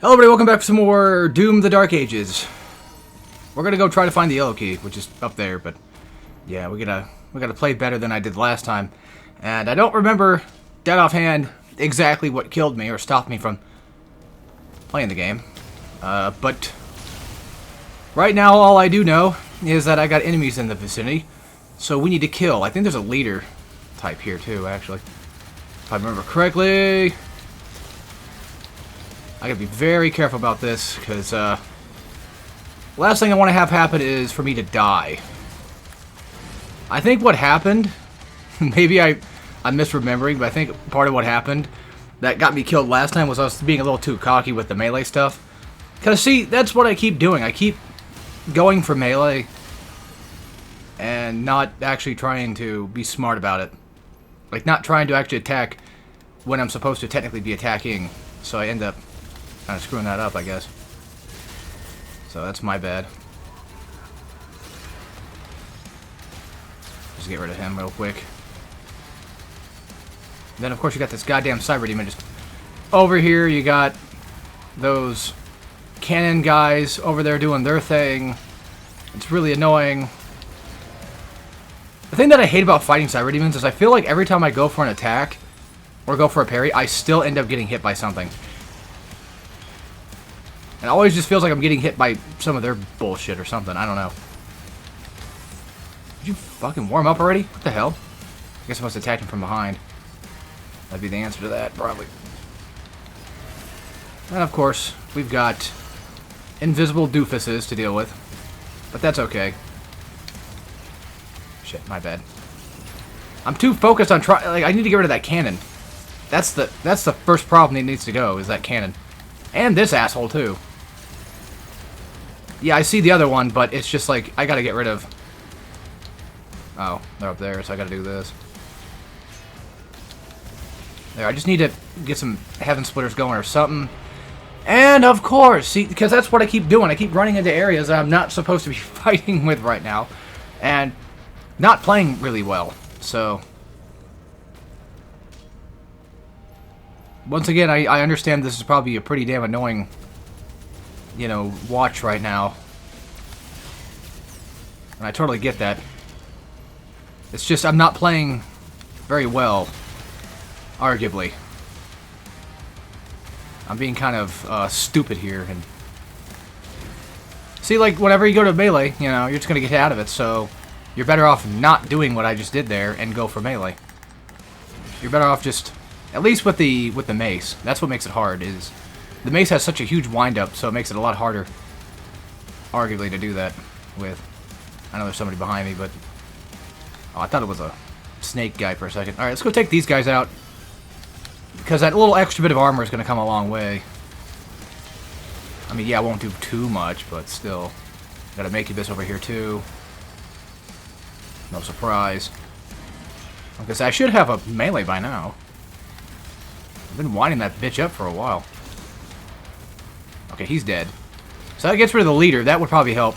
Hello everybody, welcome back for some more Doom: The Dark Ages. We're gonna go try to find the yellow key, which is up there, but yeah, we gotta play better than I did last time. And I don't remember dead offhand exactly what killed me or stopped me from playing the game. But right now all I do know is that I got enemies in the vicinity, so we need to kill. I think there's a leader type here too, actually. If I remember correctly. I gotta be very careful about this, because last thing I want to have happen is for me to die. I think what happened, maybe I'm misremembering, but I think part of what happened that got me killed last time was I was being a little too cocky with the melee stuff. Because, see, that's what I keep doing. I keep going for melee and not actually trying to be smart about it. Like, not trying to actually attack when I'm supposed to technically be attacking. So I end up kind of screwing that up, I guess. So that's my bad. Just get rid of him real quick. Then, of course, you got this goddamn cyber demon just over here. You got those cannon guys over there doing their thing. It's really annoying. The thing that I hate about fighting cyber demons is I feel like every time I go for an attack or go for a parry, I still end up getting hit by something. It always just feels like I'm getting hit by some of their bullshit or something. I don't know. Did you fucking warm up already? What the hell? I guess I must attack him from behind. That'd be the answer to that, probably. And of course, we've got invisible doofuses to deal with. But that's okay. Shit, my bad. I'm too focused on trying. Like, I need to get rid of that cannon. That's the first problem that needs to go, is that cannon. And this asshole, too. Yeah, I see the other one, but it's just like, I gotta get rid of... Oh, they're up there, so I gotta do this. There, I just need to get some Heaven Splitters going or something. And, of course, see, because that's what I keep doing. I keep running into areas that I'm not supposed to be fighting with right now. And not playing really well, so... Once again, I understand this is probably a pretty damn annoying, you know, watch right now. And I totally get that. It's just I'm not playing very well, arguably. I'm being kind of stupid here. And see, like, whenever you go to melee, you know, you're just going to get out of it, so you're better off not doing what I just did there and go for melee. You're better off just... At least with the mace. That's what makes it hard, is the mace has such a huge wind-up, so it makes it a lot harder, arguably, to do that with. I know there's somebody behind me, but... Oh, I thought it was a snake guy for a second. Alright, let's go take these guys out, because that little extra bit of armor is going to come a long way. I mean, yeah, it won't do too much, but still. Got a Makibus over here, too. No surprise. Because I should have a melee by now. I've been winding that bitch up for a while. Okay, he's dead. So that gets rid of the leader. That would probably help.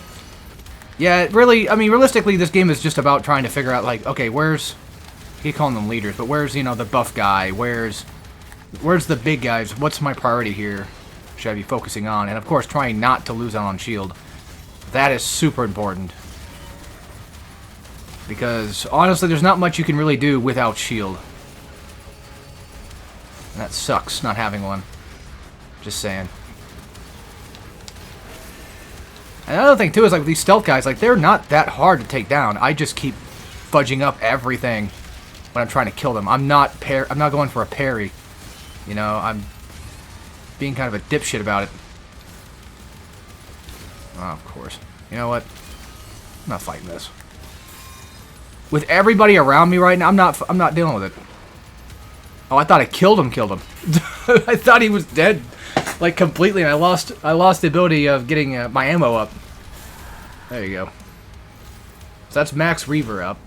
Yeah, really, I mean, realistically, this game is just about trying to figure out, like, okay, where's... I keep calling them leaders, but where's, you know, the buff guy? Where's the big guys? What's my priority here? Should I be focusing on? And, of course, trying not to lose out on shield. That is super important. Because, honestly, there's not much you can really do without shield. And that sucks, not having one. Just saying. And another thing, too, is, like, these stealth guys, like, they're not that hard to take down. I just keep fudging up everything when I'm trying to kill them. I'm not going for a parry. You know, I'm being kind of a dipshit about it. Oh, of course. You know what? I'm not fighting this. With everybody around me right now, I'm not dealing with it. Oh, I thought I killed him. I thought he was dead, like, completely, and I lost the ability of getting my ammo up. There you go. So that's Max Reaver up.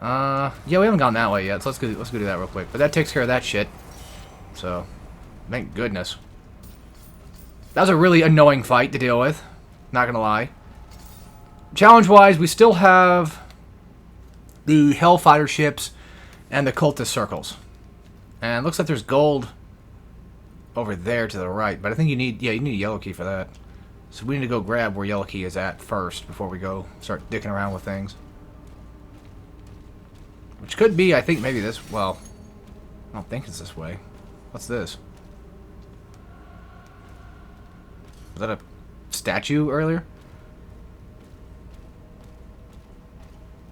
Yeah, we haven't gone that way yet, so let's go do that real quick. But that takes care of that shit. So, thank goodness. That was a really annoying fight to deal with. Not gonna lie. Challenge-wise, we still have the Hellfighter ships and the cultist circles. And it looks like there's gold over there to the right. But I think you need, yeah, you need a yellow key for that. So we need to go grab where yellow key is at first before we go start dicking around with things. Which could be, I think, maybe this, well, I don't think it's this way. What's this? Was that a statue earlier?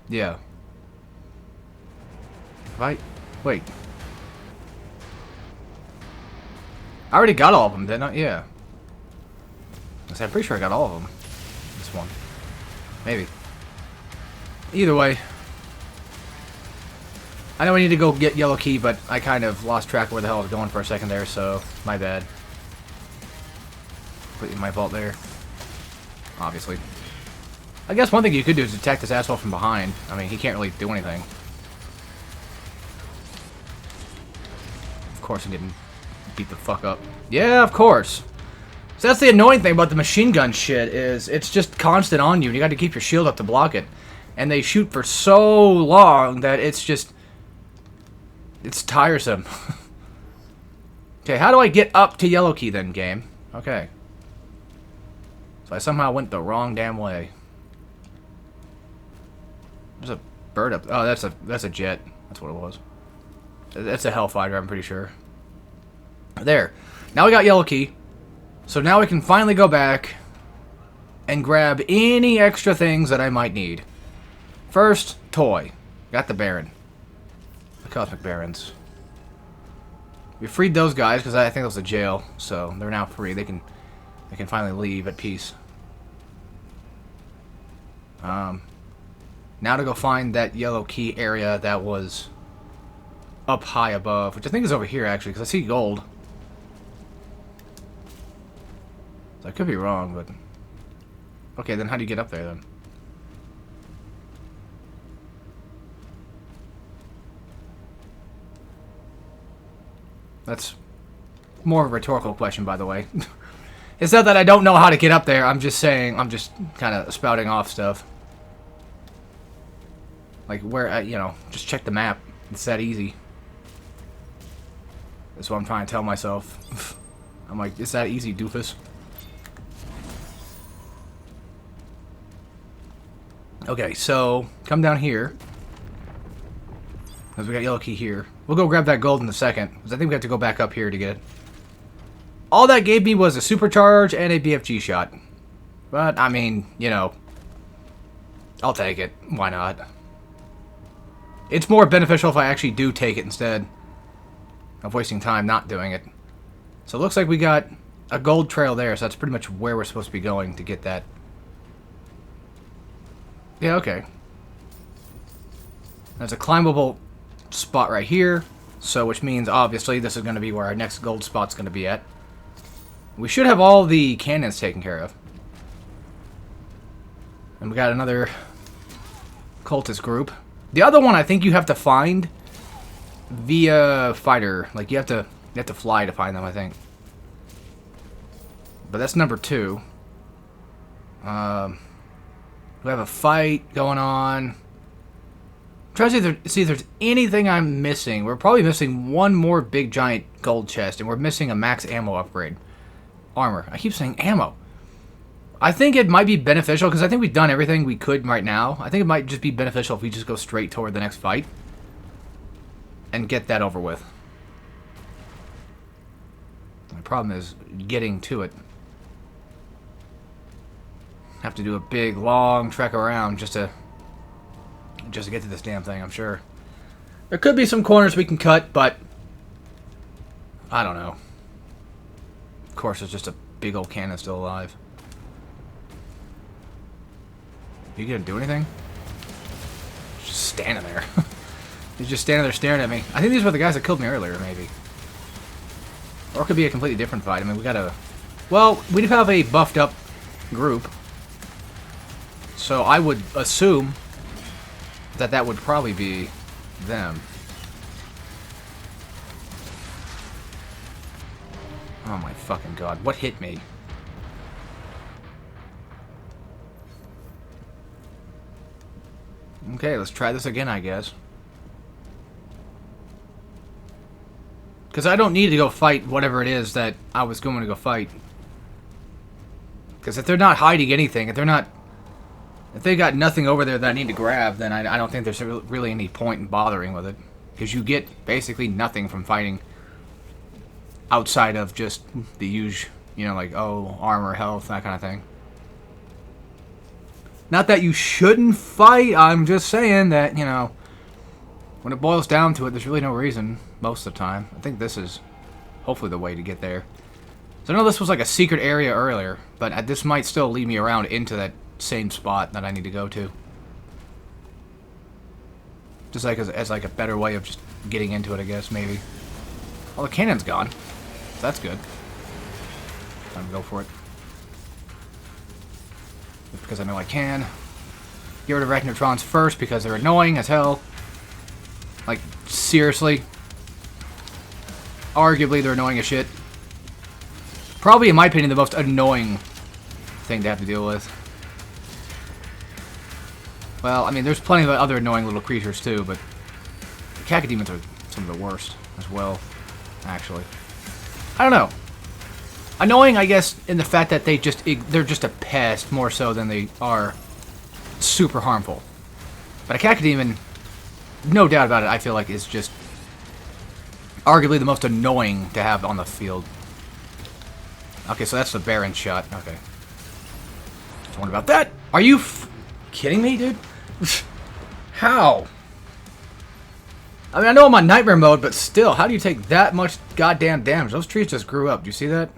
Yeah. Right? Wait. I already got all of them, didn't I? Yeah. I'm pretty sure I got all of them. This one. Maybe. Either way. I know I need to go get yellow key, but I kind of lost track of where the hell I was going for a second there, so my bad. Put in my vault there. Obviously. I guess one thing you could do is attack this asshole from behind. I mean, he can't really do anything. Of course I'm getting beat the fuck up. Yeah, of course. So that's the annoying thing about the machine gun shit, is it's just constant on you, and you got to keep your shield up to block it. And they shoot for so long that it's just... it's tiresome. Okay, how do I get up to yellow key then, game? Okay. So I somehow went the wrong damn way. There's a bird up... oh, that's a jet. That's what it was. That's a Hellfighter, I'm pretty sure. There. Now we got yellow key. So now we can finally go back and grab any extra things that I might need. First, toy. Got the Baron. The Cosmic Barons. We freed those guys because I think that was a jail, so they're now free. They can finally leave at peace. Now to go find that yellow key area that was up high above, which I think is over here actually, because I see gold. So I could be wrong, but... okay, then how do you get up there, then? That's more of a rhetorical question, by the way. It's not that I don't know how to get up there, I'm just saying, I'm just kind of spouting off stuff. Like, where, you know, just check the map. It's that easy. That's what I'm trying to tell myself. I'm like, it's that easy, doofus. Okay, so come down here. Because we got yellow key here. We'll go grab that gold in a second. Because I think we have to go back up here to get it. All that gave me was a supercharge and a BFG shot. But, I mean, you know. I'll take it. Why not? It's more beneficial if I actually do take it instead of wasting time not doing it. So it looks like we got a gold trail there. So that's pretty much where we're supposed to be going to get that. Yeah, okay. There's a climbable spot right here. So, which means, obviously, this is going to be where our next gold spot's going to be at. We should have all the cannons taken care of. And we got another cultist group. The other one I think you have to find via fighter. Like, you have to fly to find them, I think. But that's number 2. We have a fight going on. I'm trying to see if there's anything I'm missing. We're probably missing one more big giant gold chest, and we're missing a max ammo upgrade. Armor. I keep saying ammo. I think it might be beneficial, because I think we've done everything we could right now. I think it might just be beneficial if we just go straight toward the next fight. And get that over with. The problem is getting to it. Have to do a big, long trek around just to get to this damn thing, I'm sure. There could be some corners we can cut, but I don't know. Of course, there's just a big old cannon still alive. You gonna do anything? Just standing there. He's just standing there staring at me. I think these were the guys that killed me earlier, maybe. Or it could be a completely different fight. I mean, we gotta... well, we do have a buffed up group. So I would assume that that would probably be them. Oh my fucking god. What hit me? Okay, let's try this again, I guess. Because I don't need to go fight whatever it is that I was going to go fight. Because if they're not hiding anything, if they got nothing over there that I need to grab, then I don't think there's really any point in bothering with it. Because you get basically nothing from fighting outside of just the usual, you know, like, oh, armor, health, that kind of thing. Not that you shouldn't fight, I'm just saying that, you know, when it boils down to it, there's really no reason most of the time. I think this is hopefully the way to get there. So I know this was like a secret area earlier, but this might still lead me around into that same spot that I need to go to. Just like as like a better way of just getting into it, I guess, maybe. Oh, the cannon's gone. That's good. Time to go for it. Just because I know I can. Get rid of Arachnotrons first because they're annoying as hell. Like, seriously. Arguably, they're annoying as shit. Probably, in my opinion, the most annoying thing to have to deal with. Well, I mean, there's plenty of other annoying little creatures, too, but the Cacodemons are some of the worst as well, actually. I don't know. Annoying, I guess, in the fact that they're just a pest more so than they are super harmful. But a Cacodemon, no doubt about it, I feel like is just arguably the most annoying to have on the field. Okay, so that's the Baron shot. Okay. Don't worry about that. Are you kidding me, dude? How? I mean, I know I'm on nightmare mode, but still, how do you take that much goddamn damage? Those trees just grew up. Do you see that?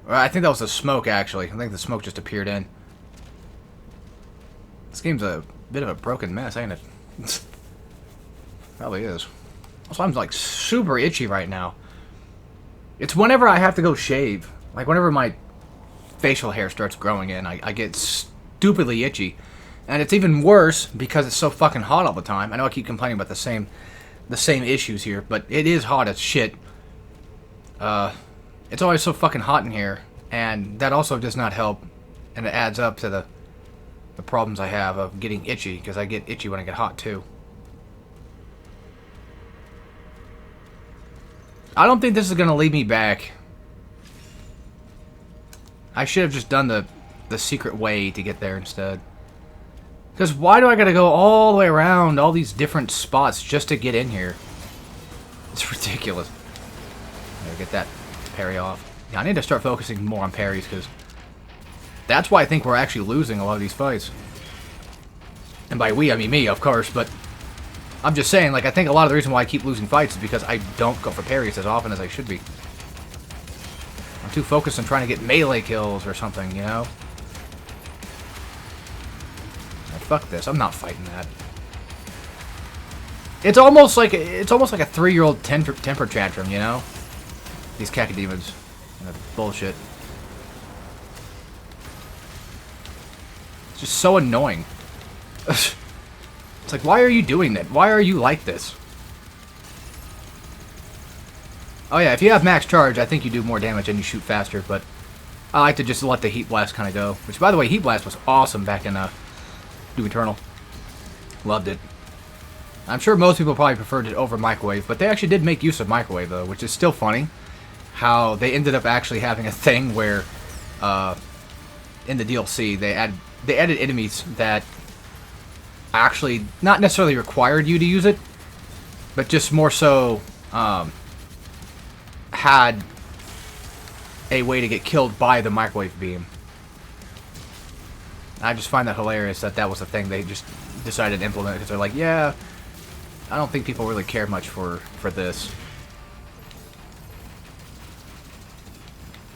I think that was the smoke, actually. I think the smoke just appeared in. This game's a bit of a broken mess, ain't it? Probably is. Also, I'm, like, super itchy right now. It's whenever I have to go shave. Like, whenever my facial hair starts growing in, I get stupidly itchy. And it's even worse because it's so fucking hot all the time. I know I keep complaining about the same issues here, but it is hot as shit. It's always so fucking hot in here, and that also does not help, and it adds up to the problems I have of getting itchy, because I get itchy when I get hot, too. I don't think this is going to lead me back. I should have just done the secret way to get there instead. Because why do I gotta go all the way around all these different spots just to get in here? It's ridiculous. Gotta get that parry off. Yeah, I need to start focusing more on parries, because that's why I think we're actually losing a lot of these fights. And by we, I mean me, of course, but I'm just saying, like, I think a lot of the reason why I keep losing fights is because I don't go for parries as often as I should be. I'm too focused on trying to get melee kills or something, you know? Fuck this. I'm not fighting that. It's almost like a 3-year-old temper tantrum, you know? These Cacodemons. Bullshit. It's just so annoying. It's like, why are you doing that? Why are you like this? Oh yeah, if you have max charge, I think you do more damage and you shoot faster, but I like to just let the Heat Blast kind of go. Which, by the way, Heat Blast was awesome back in Doom Eternal. Loved it. I'm sure most people probably preferred it over Microwave, but they actually did make use of Microwave, though, which is still funny. How they ended up actually having a thing where, in the DLC, they added enemies that actually not necessarily required you to use it, but just more so had a way to get killed by the microwave beam. I just find that hilarious that was the thing they just decided to implement, because they're like, yeah, I don't think people really care much for this.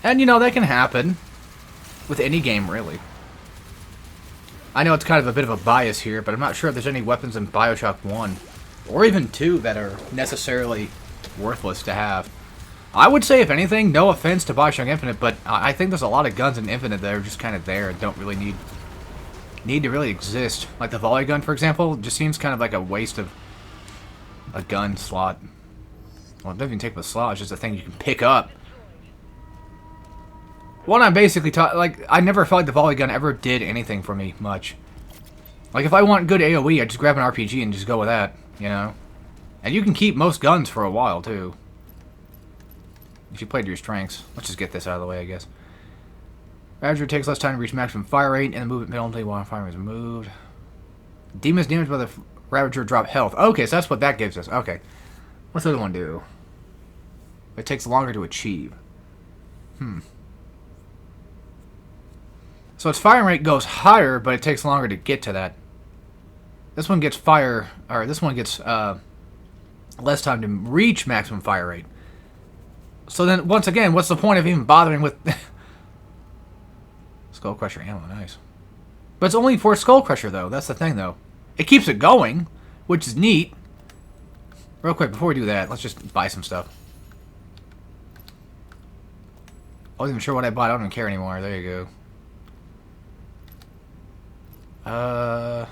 And, you know, that can happen with any game, really. I know it's kind of a bit of a bias here, but I'm not sure if there's any weapons in Bioshock 1, or even 2, that are necessarily worthless to have. I would say, if anything, no offense to Bioshock Infinite, but I think there's a lot of guns in Infinite that are just kind of there and don't really need to really exist. Like the volley gun, for example, just seems kind of like a waste of a gun slot. Well, it doesn't even take up a slot, it's just a thing you can pick up. What I'm basically like, I never felt like the volley gun ever did anything for me much. Like, if I want good AoE, I just grab an RPG and just go with that, you know? And you can keep most guns for a while, too. If you played to your strengths. Let's just get this out of the way, I guess. Ravager takes less time to reach maximum fire rate, and the movement penalty while fire is removed. Demons damaged by the Ravager drop health. Okay, so that's what that gives us. Okay. What's the other one do? It takes longer to achieve. So its firing rate goes higher, but it takes longer to get to that. This one gets this one gets less time to reach maximum fire rate. So then, once again, what's the point of even bothering with Skull Crusher ammo? Nice. But it's only for Skull Crusher, though. That's the thing, though. It keeps it going, which is neat. Real quick, before we do that, let's just buy some stuff. I wasn't even sure what I bought. I don't even care anymore. There you go. I'm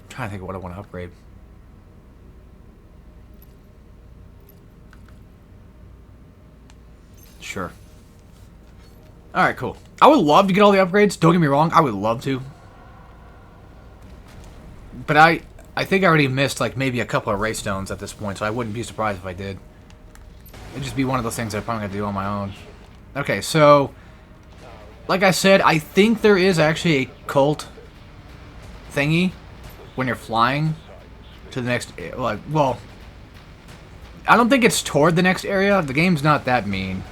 trying to think of what I want to upgrade. Sure. Alright, cool. I would love to get all the upgrades. Don't get me wrong. I would love to. But I think I already missed, like, maybe a couple of race stones at this point, so I wouldn't be surprised if I did. It'd just be one of those things that I'm probably going to do on my own. Okay, so... Like I said, I think there is actually a cult thingy when you're flying to the next... Like, well... I don't think it's toward the next area. The game's not that mean.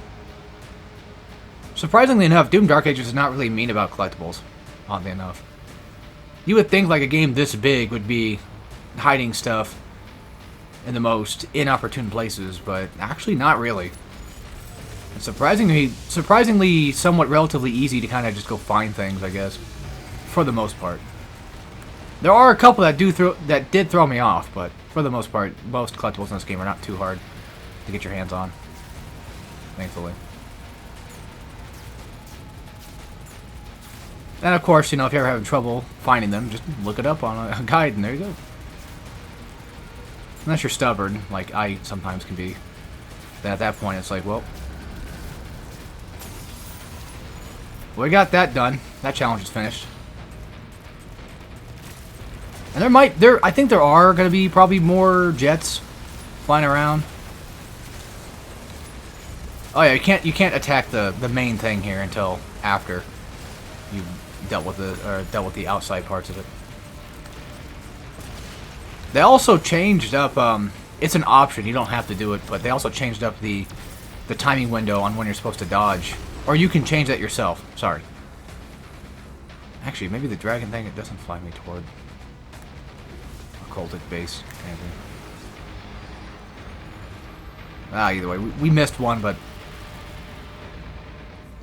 Surprisingly enough, Doom Dark Ages is not really mean about collectibles. Oddly enough. You would think like a game this big would be hiding stuff in the most inopportune places, but actually not really. It's surprisingly somewhat relatively easy to kind of just go find things, I guess, for the most part. There are a couple that did throw me off, but for the most part, most collectibles in this game are not too hard to get your hands on, thankfully. And of course, you know, if you're ever having trouble finding them, just look it up on a guide, and there you go. Unless you're stubborn, like I sometimes can be. Then at that point, it's like, well, we got that done. That challenge is finished. And I think there are going to be probably more jets flying around. Oh yeah, you can't attack the main thing here until after you dealt with the outside parts of it. They also changed up. It's an option. You don't have to do it, but they also changed up the timing window on when you're supposed to dodge, or you can change that yourself. Sorry. Actually, maybe the dragon thing, it doesn't fly me toward a cultic base. Anything. Either way, we missed one, but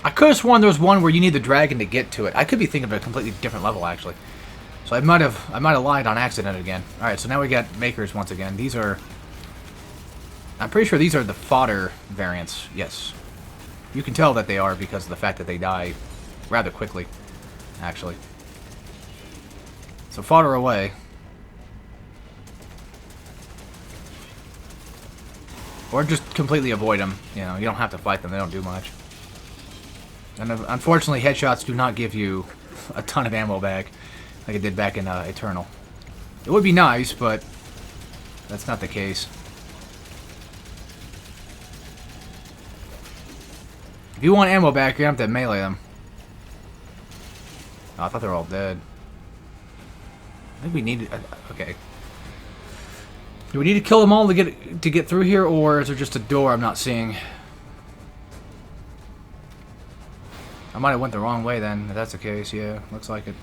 I could have sworn there was one where you need the dragon to get to it. I could be thinking of a completely different level, actually. So I might have lied on accident again. All right, so now we got makers once again. These are, I'm pretty sure these are the fodder variants. Yes, you can tell that they are because of the fact that they die rather quickly, actually. So fodder away. Or just completely avoid them. You know, you don't have to fight them. They don't do much. And unfortunately, headshots do not give you a ton of ammo back, like it did back in Eternal. It would be nice, but that's not the case. If you want ammo back, you're going to have to melee them. Oh, I thought they were all dead. I think we need... okay. Do we need to kill them all to get through here, or is there just a door I'm not seeing? I might have went the wrong way then, if that's the case. Yeah, looks like it.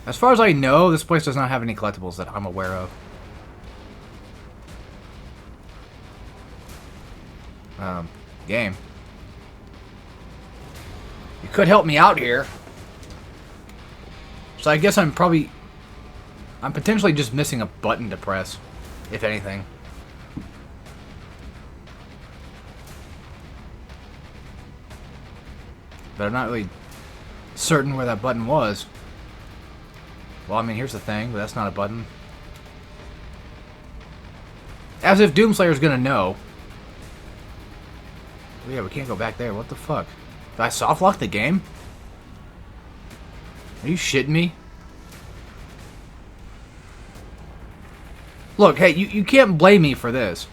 As far as I know, this place does not have any collectibles that I'm aware of. Game. You could help me out here. So I guess I'm potentially just missing a button to press, if anything. But I'm not really certain where that button was. Well, I mean, here's the thing, but that's not a button. As if Doomslayer's gonna know. Oh, yeah, we can't go back there. What the fuck? Did I softlock the game? Are you shitting me? Look, hey, you can't blame me for this.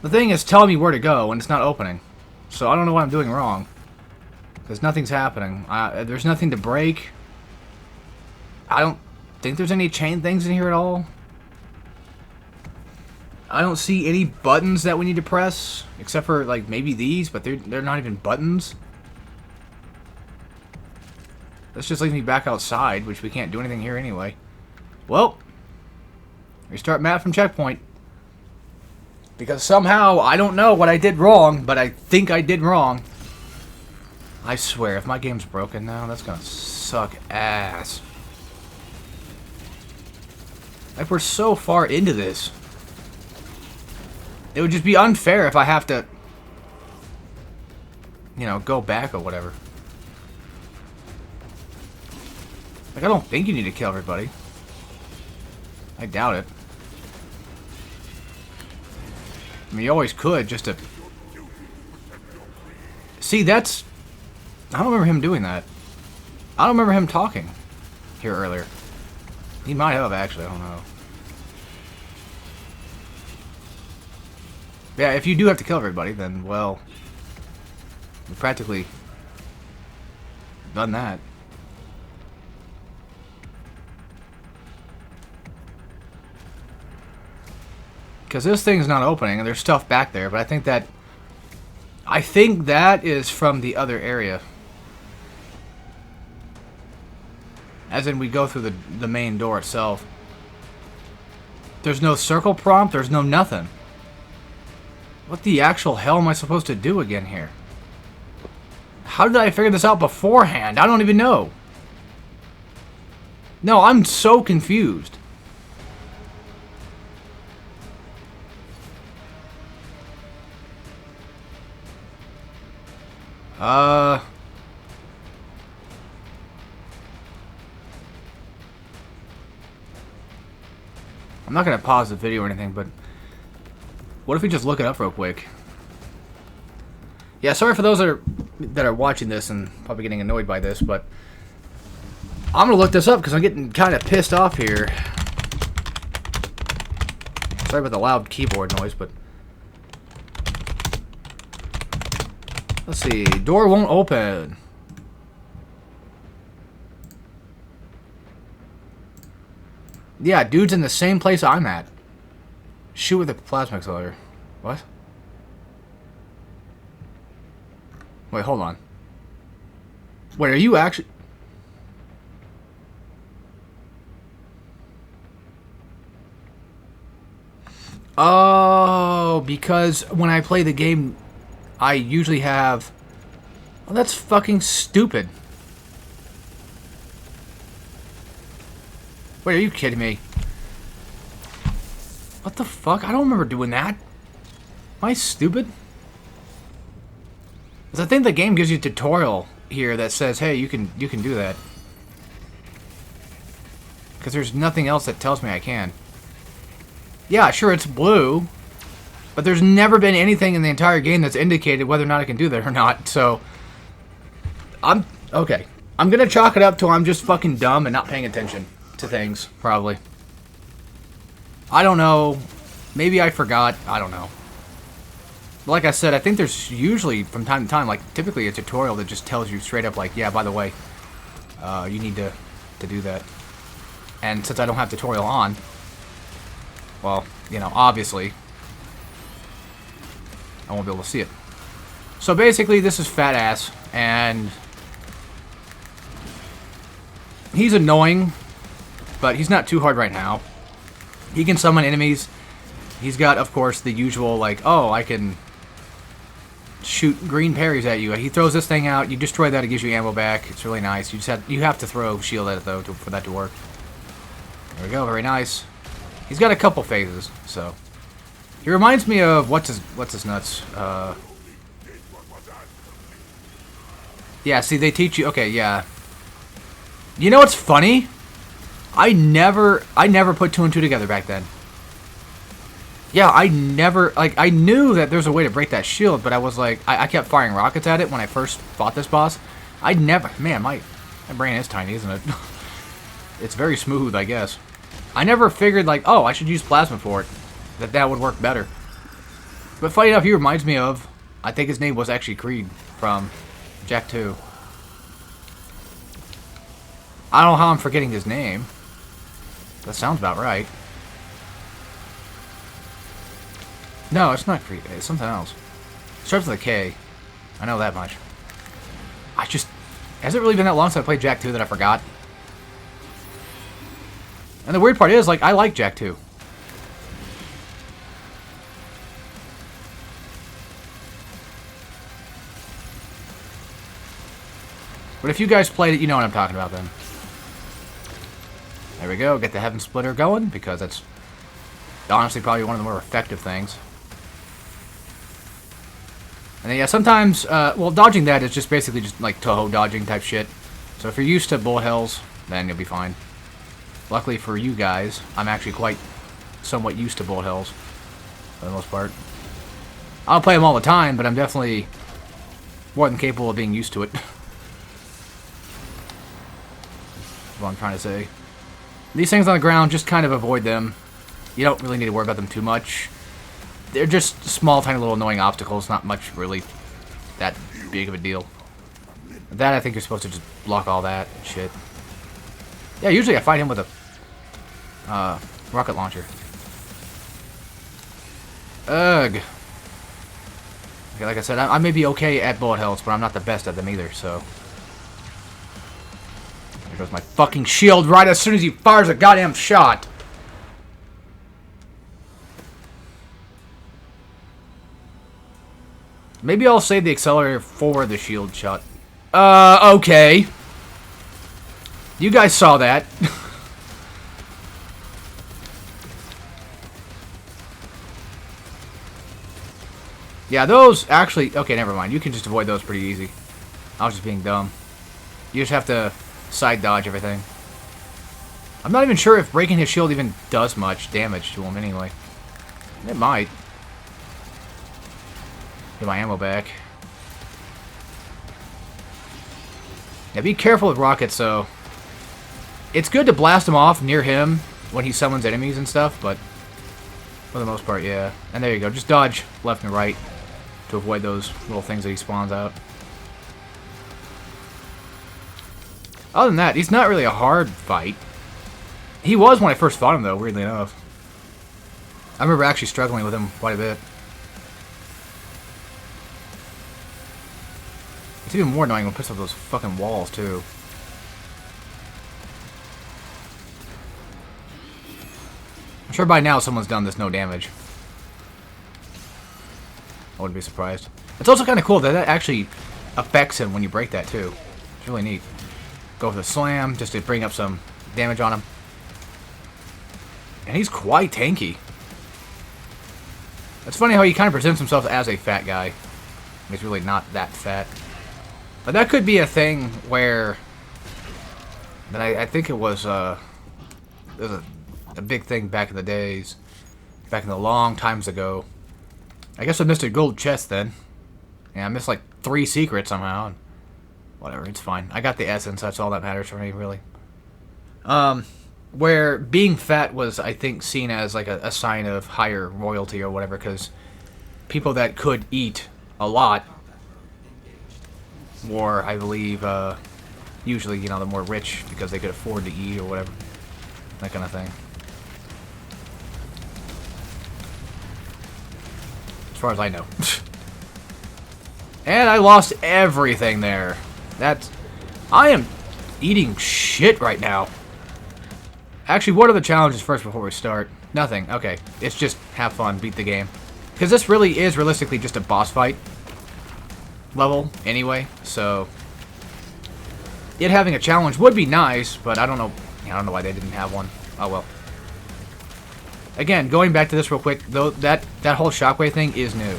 The thing is telling me where to go and it's not opening. So I don't know what I'm doing wrong. Because nothing's happening. There's nothing to break. I don't think there's any chain things in here at all. I don't see any buttons that we need to press. Except for, like, maybe these, but they're not even buttons. This just leaves me back outside, which we can't do anything here anyway. Well, restart map from checkpoint. Because somehow, I don't know what I did wrong, but I think I did wrong. I swear, if my game's broken now, that's gonna suck ass. Like, we're so far into this. It would just be unfair if I have to, you know, go back or whatever. Like, I don't think you need to kill everybody. I doubt it. I mean, you always could, just to... See, that's... I don't remember him doing that. I don't remember him talking here earlier. He might have, actually. I don't know. Yeah, if you do have to kill everybody, then, well... You've practically... done that. Because this thing's not opening, and there's stuff back there, but I think that is from the other area. As in, we go through the main door itself. There's no circle prompt, there's no nothing. What the actual hell am I supposed to do again here? How did I figure this out beforehand? I don't even know. No, I'm so confused. I'm not gonna pause the video or anything, but what if we just look it up real quick? Yeah, sorry for those that are watching this and probably getting annoyed by this, but I'm gonna look this up because I'm getting kind of pissed off here. Sorry about the loud keyboard noise, but let's see. Door won't open. Yeah, dude's in the same place I'm at. Shoot with a plasma accelerator. What? Wait, hold on. Wait, are you actually... Oh, because when I play the game, I usually have... Oh, that's fucking stupid. Wait, are you kidding me? What the fuck? I don't remember doing that. Am I stupid? Because I think the game gives you a tutorial here that says, hey, you can do that. Because there's nothing else that tells me I can. Yeah, sure, it's blue. But there's never been anything in the entire game that's indicated whether or not I can do that or not. So, okay. I'm going to chalk it up to I'm just fucking dumb and not paying attention to things, probably. I don't know. Maybe I forgot. I don't know. But like I said, I think there's usually, from time to time, like, typically a tutorial that just tells you straight up, like, yeah, by the way, you need to do that. And since I don't have tutorial on, well, you know, obviously, I won't be able to see it. So basically, this is Fat Ass, and he's annoying, but he's not too hard right now. He can summon enemies. He's got, of course, the usual, like, oh, I can shoot green parries at you. He throws this thing out. You destroy that, it gives you ammo back. It's really nice. You have to throw shield at it, though, for that to work. There we go. Very nice. He's got a couple phases, so... He reminds me of... What's his nuts? Yeah, see, they teach you... Okay, yeah. You know what's funny? I never put 2 and 2 together back then. Yeah, I never... Like, I knew that there's a way to break that shield, but I was like... I kept firing rockets at it when I first fought this boss. I never... Man, my brain is tiny, isn't it? It's very smooth, I guess. I never figured, like, oh, I should use plasma for it. That would work better. But funny enough, he reminds me of, I think his name was actually Creed from Jak 2. I don't know how I'm forgetting his name. That sounds about right. No, it's not Creed. It's something else. It starts with a K. I know that much. Has it really been that long since I played Jak 2 that I forgot? And the weird part is, like, I like Jak 2. But if you guys played it, you know what I'm talking about then. There we go. Get the Heaven Splitter going, because that's honestly probably one of the more effective things. And then, yeah, sometimes, well, dodging that is just basically just like Toho dodging type shit. So if you're used to bullet hells, then you'll be fine. Luckily for you guys, I'm actually quite somewhat used to bullet hells, for the most part. I don't play them all the time, but I'm definitely more than capable of being used to it. That's what I'm trying to say. These things on the ground, just kind of avoid them. You don't really need to worry about them too much. They're just small, tiny little annoying obstacles, not much really that big of a deal. That, I think you're supposed to just block all that shit. Yeah, usually I fight him with a rocket launcher. Ugh. Okay, like I said, I may be okay at bullet hells, but I'm not the best at them either, so... There goes my fucking shield right as soon as he fires a goddamn shot! Maybe I'll save the accelerator for the shield shot. Okay. You guys saw that. Yeah, those actually... Okay, never mind. You can just avoid those pretty easy. I was just being dumb. You just have to side dodge everything. I'm not even sure if breaking his shield even does much damage to him anyway. It might. Get my ammo back. Now be careful with rockets, though. It's good to blast them off near him when he summons enemies and stuff, but for the most part, yeah. And there you go. Just dodge left and right to avoid those little things that he spawns out. Other than that, he's not really a hard fight. He was when I first fought him, though, weirdly enough. I remember actually struggling with him quite a bit. It's even more annoying when he puts up those fucking walls, too. I'm sure by now someone's done this no damage. I wouldn't be surprised. It's also kind of cool that that actually affects him when you break that, too. It's really neat. Go for the slam, just to bring up some damage on him. And he's quite tanky. It's funny how he kind of presents himself as a fat guy. He's really not that fat. But that could be a thing where... That I think it was a big thing back in the days. Back in the long times ago. I guess I missed a gold chest then. Yeah, I missed like 3 secrets somehow. Whatever, it's fine. I got the essence, that's all that matters for me, really. Where being fat was, I think, seen as like a sign of higher royalty or whatever, because people that could eat a lot were, I believe, usually, you know, the more rich because they could afford to eat or whatever. That kind of thing. As far as I know. And I lost everything there. I am eating shit right now. Actually, what are the challenges first before we start? Nothing. Okay. It's just have fun, beat the game. Because this really is realistically just a boss fight level anyway, so it having a challenge would be nice, but I don't know why they didn't have one. Oh well. Again, going back to this real quick, though, that whole shockwave thing is new.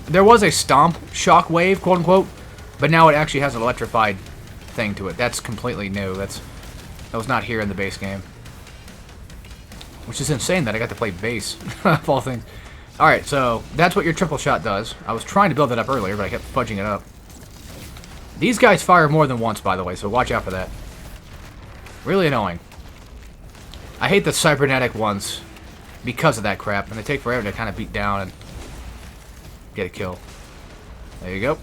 There was a stomp shockwave, quote unquote, but now it actually has an electrified thing to it. That's completely new. That was not here in the base game. Which is insane that I got to play base, of all things. Alright, so that's what your triple shot does. I was trying to build it up earlier, but I kept fudging it up. These guys fire more than once, by the way, so watch out for that. Really annoying. I hate the cybernetic ones because of that crap, and they take forever to kind of beat down and get a kill. There you go.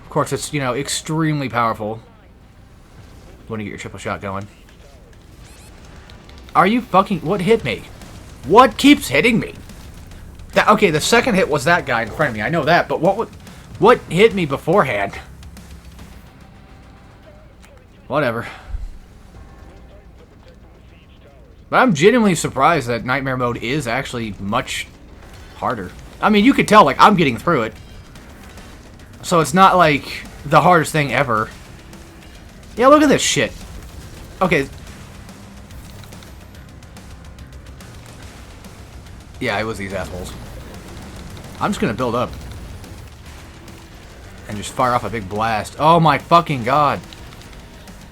Of course, it's, you know, extremely powerful when you get your triple shot going. Are you fucking... What hit me? What keeps hitting me? That, okay, the second hit was that guy in front of me. I know that, but what hit me beforehand? Whatever. But I'm genuinely surprised that Nightmare Mode is actually much harder. I mean, you could tell, like, I'm getting through it. So it's not, like, the hardest thing ever. Yeah, look at this shit. Okay. Yeah, it was these assholes. I'm just gonna build up. And just fire off a big blast. Oh my fucking god.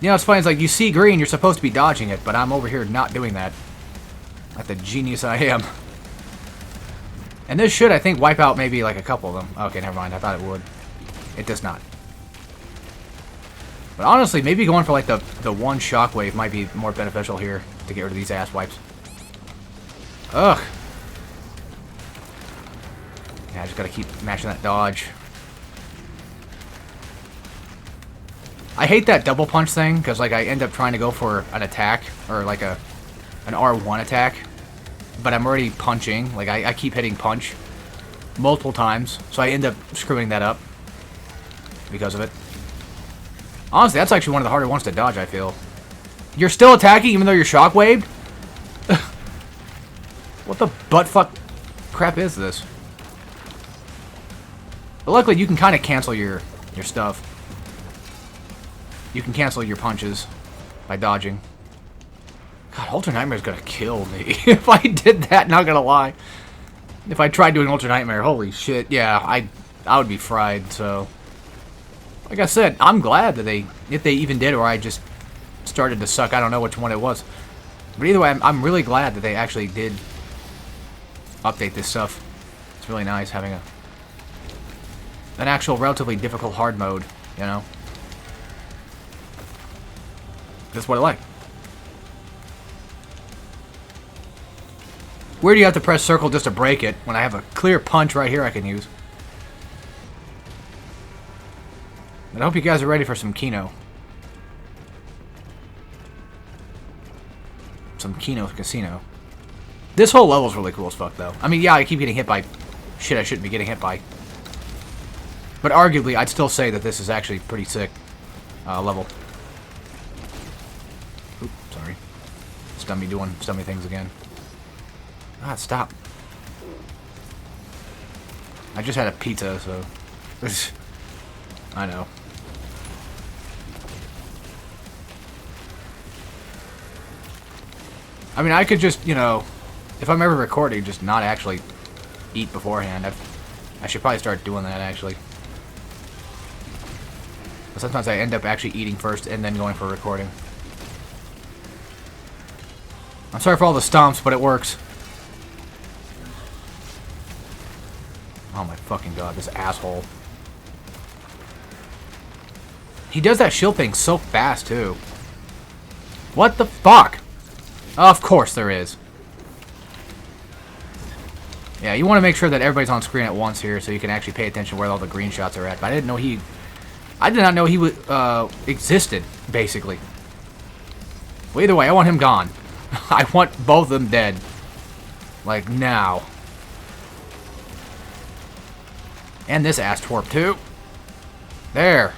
You know, it's funny, it's like, you see green, you're supposed to be dodging it, but I'm over here not doing that. Like the genius I am. And this should, I think, wipe out maybe like a couple of them. Okay, never mind, I thought it would. It does not. But honestly, maybe going for like the one shockwave might be more beneficial here to get rid of these ass wipes. Ugh. Yeah, I just gotta keep mashing that dodge. I hate that double punch thing, because like I end up trying to go for an attack, or like an R1 attack, but I'm already punching. Like I keep hitting punch multiple times, so I end up screwing that up because of it. Honestly, that's actually one of the harder ones to dodge, I feel. You're still attacking even though you're shockwaved? What the buttfuck crap is this? But luckily, you can kind of cancel your stuff. You can cancel your punches by dodging. God, Ultra Nightmare's gonna kill me if I did that, not gonna lie. If I tried doing Ultra Nightmare, holy shit, yeah, I would be fried, so... Like I said, I'm glad that if they even did, or I just started to suck, I don't know which one it was. But either way, I'm really glad that they actually did update this stuff. It's really nice having an actual relatively difficult hard mode, you know? That's what I like. Where do you have to press circle just to break it when I have a clear punch right here I can use? And I hope you guys are ready for some Kino. Some Kino Casino. This whole level is really cool as fuck, though. I mean, yeah, I keep getting hit by shit I shouldn't be getting hit by. But arguably, I'd still say that this is actually pretty sick level. Oop, sorry. Stun me doing stummy things again. Ah, stop. I just had a pizza, so... I know. I mean, I could just, you know, if I'm ever recording, just not actually eat beforehand. I should probably start doing that, actually. But sometimes I end up actually eating first and then going for recording. I'm sorry for all the stomps, but it works. Oh my fucking god, this asshole. He does that shield thing so fast, too. What the fuck? Of course there is. Yeah, you want to make sure that everybody's on screen at once here so you can actually pay attention where all the green shots are at. But I did not know he existed, basically. Well, either way, I want him gone. I want both of them dead. Like, now. And this ass twerp, too. There.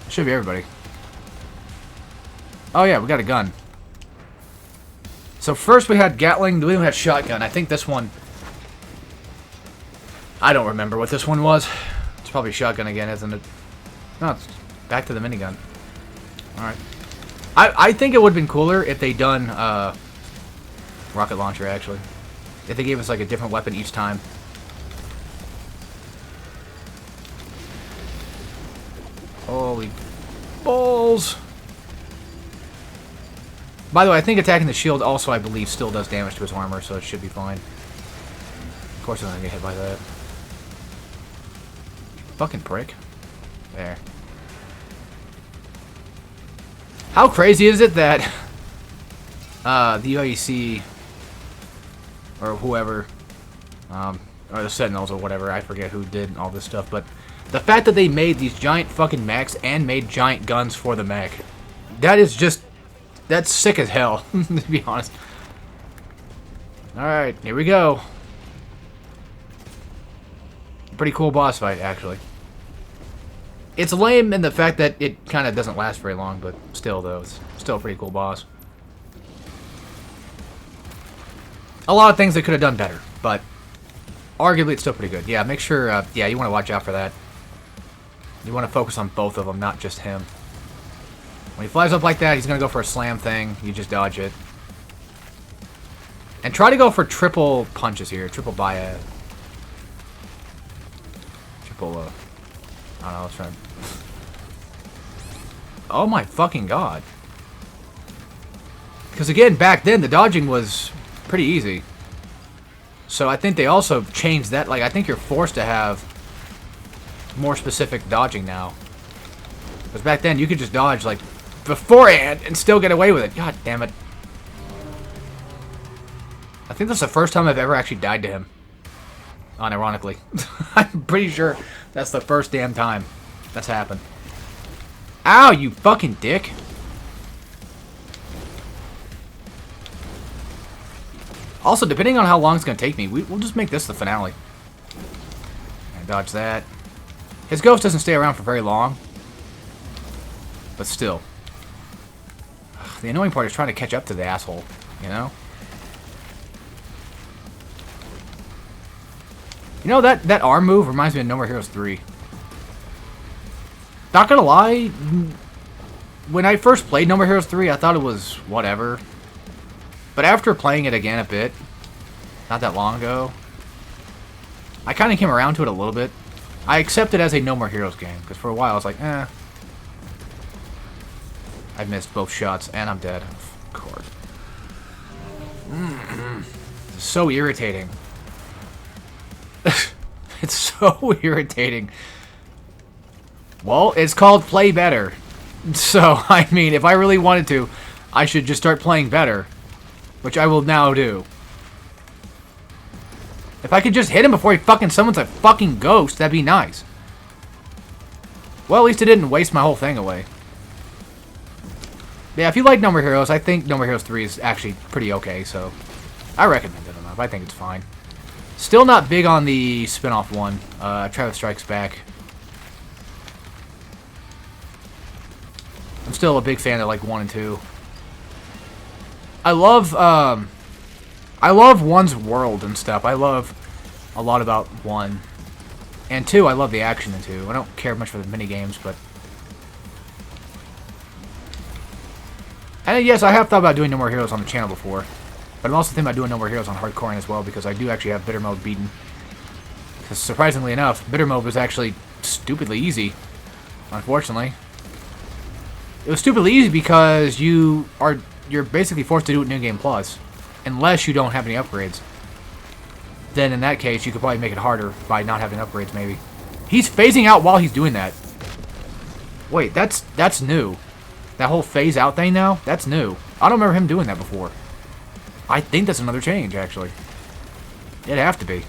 Should be everybody. Oh, yeah, we got a gun. So first we had Gatling, then we had shotgun. I think this one... I don't remember what this one was. It's probably shotgun again, isn't it? No, it's back to the minigun. Alright. I think it would have been cooler if they done rocket launcher, actually. If they gave us like a different weapon each time. Holy balls! By the way, I think attacking the shield also, I believe, still does damage to his armor, so it should be fine. Of course I'm gonna get hit by that. Fucking prick. There. How crazy is it that the UAC or whoever, or the Sentinels or whatever, I forget who did all this stuff, but the fact that they made these giant fucking mechs and made giant guns for the mech, that is just, that's sick as hell, to be honest. Alright, here we go. Pretty cool boss fight, actually. It's lame in the fact that it kind of doesn't last very long, but still, though, it's still a pretty cool boss. A lot of things they could have done better, but arguably it's still pretty good. Yeah, make sure, yeah, you want to watch out for that. You want to focus on both of them, not just him. When he flies up like that, he's going to go for a slam thing. You just dodge it. And try to go for triple punches here. Triple biad. Triple, I don't know, let's try. Oh my fucking god. Because again, back then, the dodging was pretty easy. So I think they also changed that. Like, I think you're forced to have more specific dodging now. Because back then, you could just dodge, like, beforehand and still get away with it. God damn it. I think that's the first time I've ever actually died to him. Unironically. I'm pretty sure that's the first damn time that's happened. Ow, you fucking dick. Also, depending on how long it's going to take me, we'll just make this the finale. And dodge that. His ghost doesn't stay around for very long. But still. The annoying part is trying to catch up to the asshole, you know? You know, that arm move reminds me of No More Heroes 3. Not gonna lie, when I first played No More Heroes 3, I thought it was whatever. But after playing it again a bit, not that long ago, I kind of came around to it a little bit. I accept it as a No More Heroes game, because for a while I was like, eh. I missed both shots, and I'm dead. Of course. This is so irritating. It's so irritating. Well, it's called Play Better. So, I mean, if I really wanted to, I should just start playing better. Which I will now do. If I could just hit him before he fucking summons a fucking ghost, that'd be nice. Well, at least it didn't waste my whole thing away. Yeah, if you like No More Heroes, I think No More Heroes 3 is actually pretty okay, so I recommend it enough. I think it's fine. Still not big on the spin-off one, Travis Strikes Back. I'm still a big fan of like 1 and 2. I love 1's world and stuff. I love a lot about 1. And 2, I love the action in 2. I don't care much for the minigames, but... And yes, I have thought about doing No More Heroes on the channel before. But I'm also thinking about doing No More Heroes on hardcoring as well, because I do actually have Bitter Mode beaten. Because surprisingly enough, Bitter Mode was actually stupidly easy. Unfortunately. It was stupidly easy because you're basically forced to do it New Game Plus. Unless you don't have any upgrades. Then in that case, you could probably make it harder by not having upgrades, maybe. He's phasing out while he's doing that. Wait, that's new. That whole phase out thing now? That's new. I don't remember him doing that before. I think that's another change, actually. It'd have to be.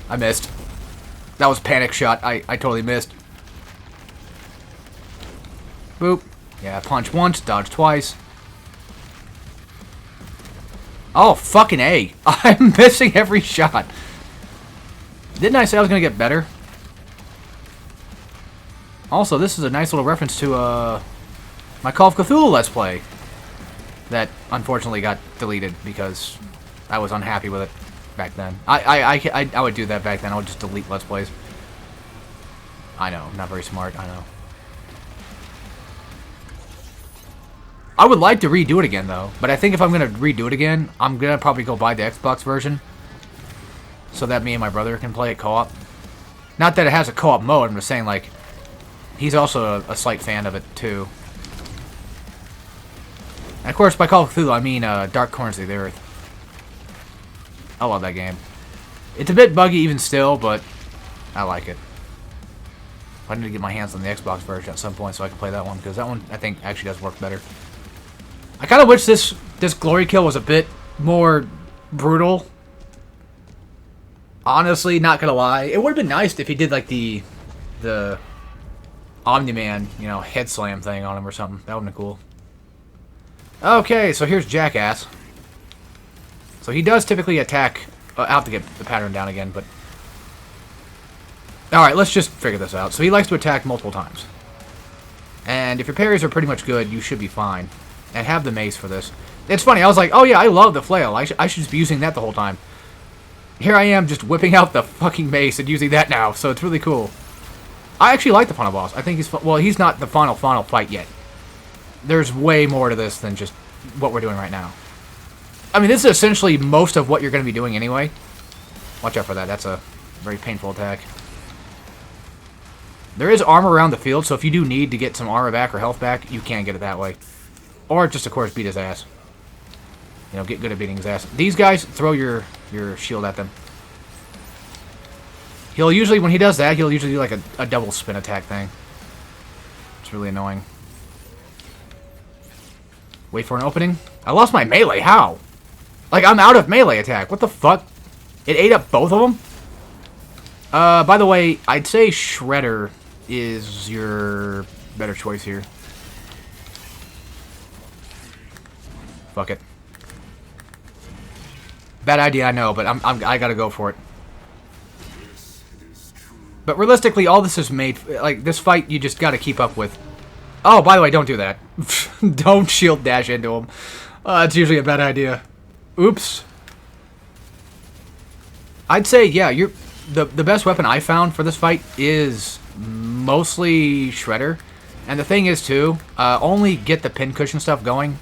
I missed. That was panic shot. I totally missed. Boop. Yeah, punch once, dodge twice. Oh, fucking A. I'm missing every shot. Didn't I say I was going to get better? Also, this is a nice little reference to my Call of Cthulhu Let's Play. That unfortunately got deleted because I was unhappy with it back then. I would do that back then. I would just delete Let's Plays. I know, not very smart, I know. I would like to redo it again, though. But I think if I'm going to redo it again, I'm going to probably go buy the Xbox version. So that me and my brother can play it co-op. Not that it has a co-op mode, I'm just saying, like, he's also a slight fan of it, too. And of course, by Call of Cthulhu, I mean Dark Corners of the Earth. I love that game. It's a bit buggy even still, but I like it. I need to get my hands on the Xbox version at some point so I can play that one, because that one I think actually does work better. I kind of wish this glory kill was a bit more brutal. Honestly, not gonna lie, it would have been nice if he did like the Omni-Man, you know, head slam thing on him or something. That would have been cool. Okay, so here's Jackass. So he does typically attack. I'll have to get the pattern down again, but alright, let's just figure this out. So he likes to attack multiple times. And if your parries are pretty much good, you should be fine. And have the mace for this. It's funny, I was like, oh yeah, I love the flail. I should just be using that the whole time. Here I am just whipping out the fucking mace and using that now, so it's really cool. I actually like the final boss. I think he's... Well, he's not the final fight yet. There's way more to this than just what we're doing right now. I mean, this is essentially most of what you're going to be doing anyway. Watch out for that. That's a very painful attack. There is armor around the field, so if you do need to get some armor back or health back, you can get it that way. Or just, of course, beat his ass. You know, get good at beating his ass. These guys, throw your shield at them. He'll usually, when he does that, he'll usually do like a double spin attack thing. It's really annoying. Wait for an opening. I lost my melee. How? Like, I'm out of melee attack. What the fuck? It ate up both of them? By the way, I'd say Shredder is your better choice here. Fuck it. Bad idea, I know, but I gotta go for it. But realistically, all this is made... Like, this fight, you just gotta keep up with. Oh, by the way, don't do that. Don't shield dash into him. It's usually a bad idea. Oops. I'd say, yeah, the best weapon I found for this fight is mostly Shredder. And the thing is, too, only get the pincushion stuff going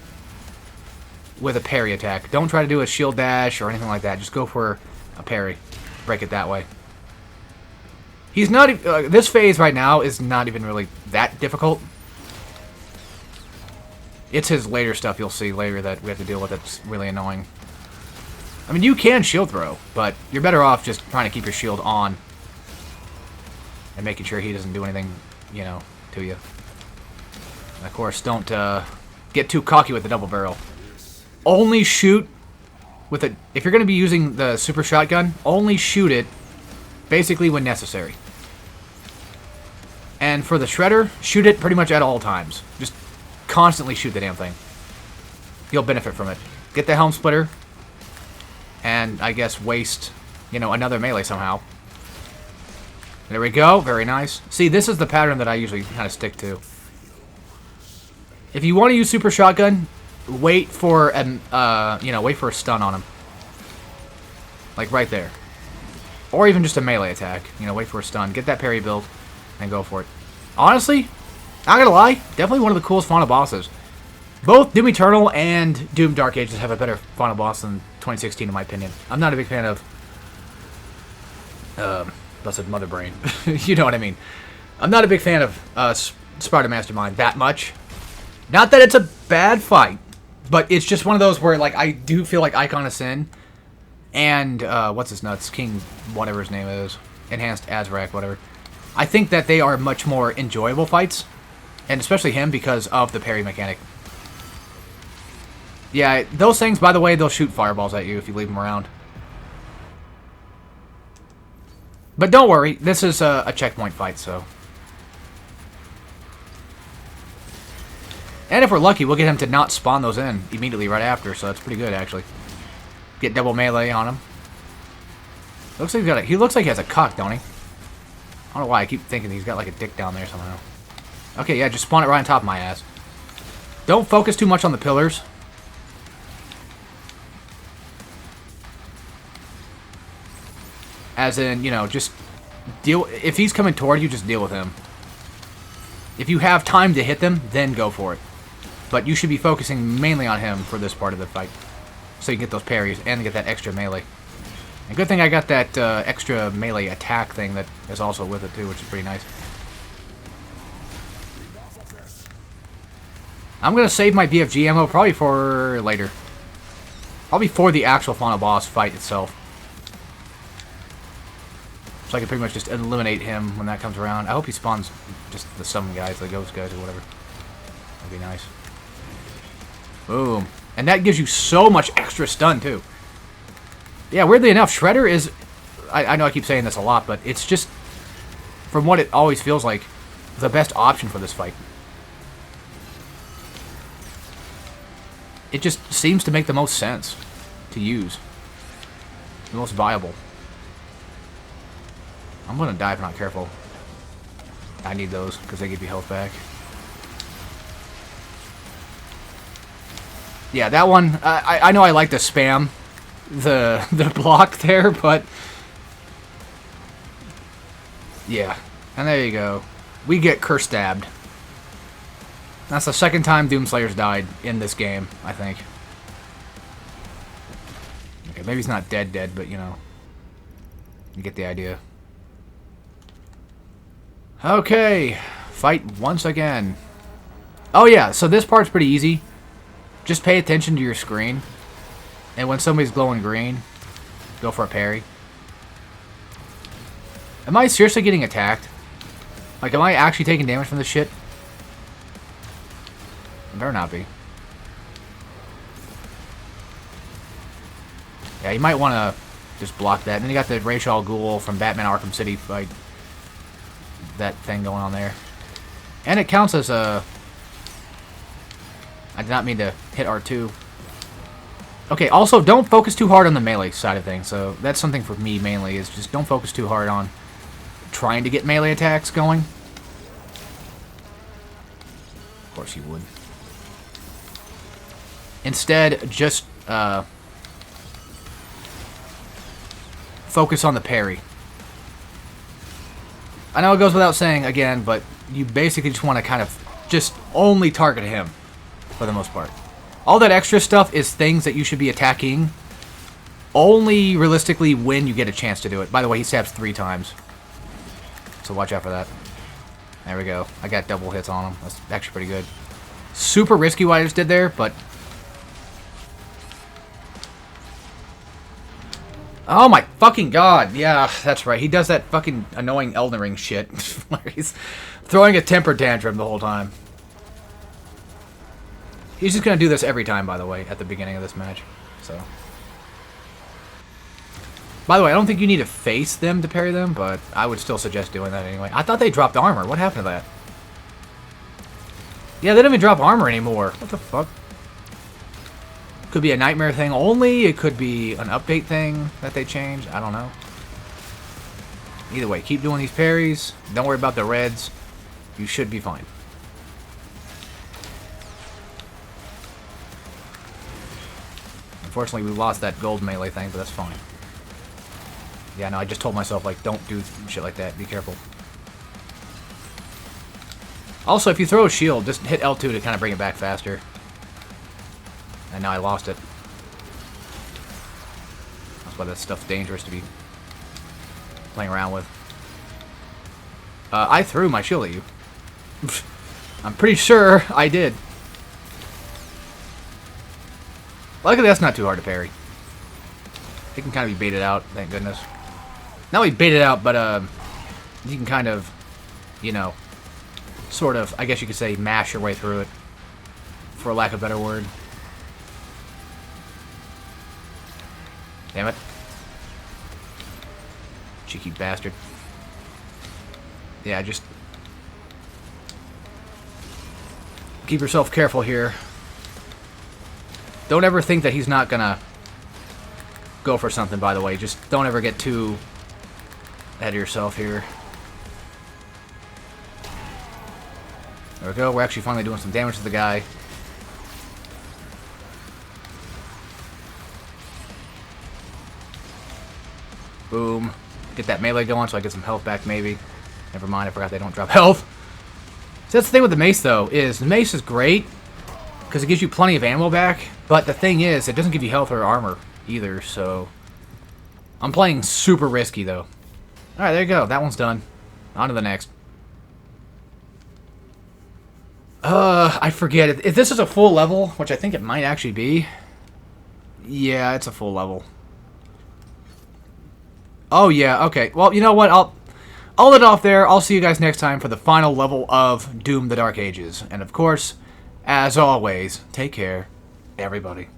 with a parry attack. Don't try to do a shield dash or anything like that. Just go for a parry. Break it that way. He's not... this phase right now is not even really that difficult. It's his later stuff you'll see later that we have to deal with that's really annoying. I mean, you can shield throw, but you're better off just trying to keep your shield on. And making sure he doesn't do anything, you know, to you. And of course, don't get too cocky with the double barrel. Only shoot with a... If you're going to be using the super shotgun, only shoot it basically when necessary. And for the Shredder, shoot it pretty much at all times. Just constantly shoot the damn thing. You'll benefit from it. Get the Helm Splitter. And, I guess, waste, you know, another melee somehow. There we go. Very nice. See, this is the pattern that I usually kind of stick to. If you want to use Super Shotgun, wait for an, wait for a stun on him. Like right there. Or even just a melee attack. You know, wait for a stun. Get that parry build. And go for it. Honestly, not gonna lie, definitely one of the coolest final bosses. Both Doom Eternal and Doom Dark Ages have a better final boss than 2016 in my opinion. I'm not a big fan of Blessed Mother Brain. You know what I mean. I'm not a big fan of Sparta Mastermind that much. Not that it's a bad fight, but it's just one of those where like I do feel like Icon of Sin and what's his nuts? King whatever his name is. Enhanced Azrak, whatever. I think that they are much more enjoyable fights. And especially him because of the parry mechanic. Yeah, those things, by the way, they'll shoot fireballs at you if you leave them around. But don't worry, this is a checkpoint fight, so... And if we're lucky, we'll get him to not spawn those in immediately right after, so that's pretty good, actually. Get double melee on him. Looks like he looks like he has a cock, don't he? I don't know why I keep thinking he's got like a dick down there somehow. Okay, yeah, just spawn it right on top of my ass. Don't focus too much on the pillars. As in, you know, just deal... If he's coming toward you, just deal with him. If you have time to hit them, then go for it. But you should be focusing mainly on him for this part of the fight. So you can get those parries and get that extra melee. And good thing I got that extra melee attack thing that is also with it too, which is pretty nice. I'm going to save my BFG ammo probably for later. Probably for the actual final boss fight itself. So I can pretty much just eliminate him when that comes around. I hope he spawns just the summon guys, the ghost guys or whatever. That'd be nice. Boom. And that gives you so much extra stun, too. Yeah, weirdly enough, Shredder is... I know I keep saying this a lot, but it's just, from what it always feels like, the best option for this fight. It just seems to make the most sense to use. The most viable. I'm going to die if I'm not careful. I need those, because they give you health back. Yeah, that one, I know I like to spam the block there, but... Yeah, and there you go. We get curse stabbed. That's the second time Doomslayer's died in this game, I think. Okay, maybe he's not dead, but, you know. You get the idea. Okay, fight once again. Oh yeah, so this part's pretty easy. Just pay attention to your screen. And when somebody's glowing green, go for a parry. Am I seriously getting attacked? Like, am I actually taking damage from this shit? It better not be. Yeah, you might want to just block that. And then you got the Ra's al Ghul from Batman Arkham City fight. That thing going on there. And it counts as a... I did not mean to hit R2. Okay, also, don't focus too hard on the melee side of things. So, that's something for me, mainly, is just don't focus too hard on trying to get melee attacks going. Of course you would. Instead, just focus on the parry. I know it goes without saying again, but you basically just want to kind of just only target him for the most part. All that extra stuff is things that you should be attacking only realistically when you get a chance to do it. By the way, he stabs 3 times. So watch out for that. There we go. I got double hits on him. That's actually pretty good. Super risky what I just did there, but... Oh my fucking god. Yeah, that's right. He does that fucking annoying Elden Ring shit. Where he's throwing a temper tantrum the whole time. He's just going to do this every time, by the way, at the beginning of this match. So... By the way, I don't think you need to face them to parry them, but I would still suggest doing that anyway. I thought they dropped armor. What happened to that? Yeah, they don't even drop armor anymore. What the fuck? Could be a nightmare thing only. It could be an update thing that they changed. I don't know. Either way, keep doing these parries. Don't worry about the reds. You should be fine. Unfortunately, we lost that gold melee thing, but that's fine. Yeah, no, I just told myself, like, don't do shit like that. Be careful. Also, if you throw a shield, just hit L2 to kind of bring it back faster. And now I lost it. That's why that stuff's dangerous to be playing around with. I threw my shield at you. I'm pretty sure I did. Luckily, that's not too hard to parry. It can kind of be baited out, thank goodness. Not only baited out, but you can kind of, you know, sort of, I guess you could say, mash your way through it, for lack of a better word. Damn it. Cheeky bastard. Yeah, just keep yourself careful here. Don't ever think that he's not gonna go for something, by the way. Just don't ever get too ahead of yourself here. There we go. We're actually finally doing some damage to the guy. Boom. Get that melee going so I get some health back, maybe. Never mind, I forgot they don't drop health. So that's the thing with the mace, though, is the mace is great because it gives you plenty of ammo back, but the thing is, it doesn't give you health or armor either, so... I'm playing super risky, though. Alright, there you go. That one's done. On to the next. I forget. If this is a full level, which I think it might actually be... Yeah, it's a full level. Oh, yeah, okay. Well, you know what? I'll let it off there. I'll see you guys next time for the final level of Doom: The Dark Ages. And, of course, as always, take care, everybody.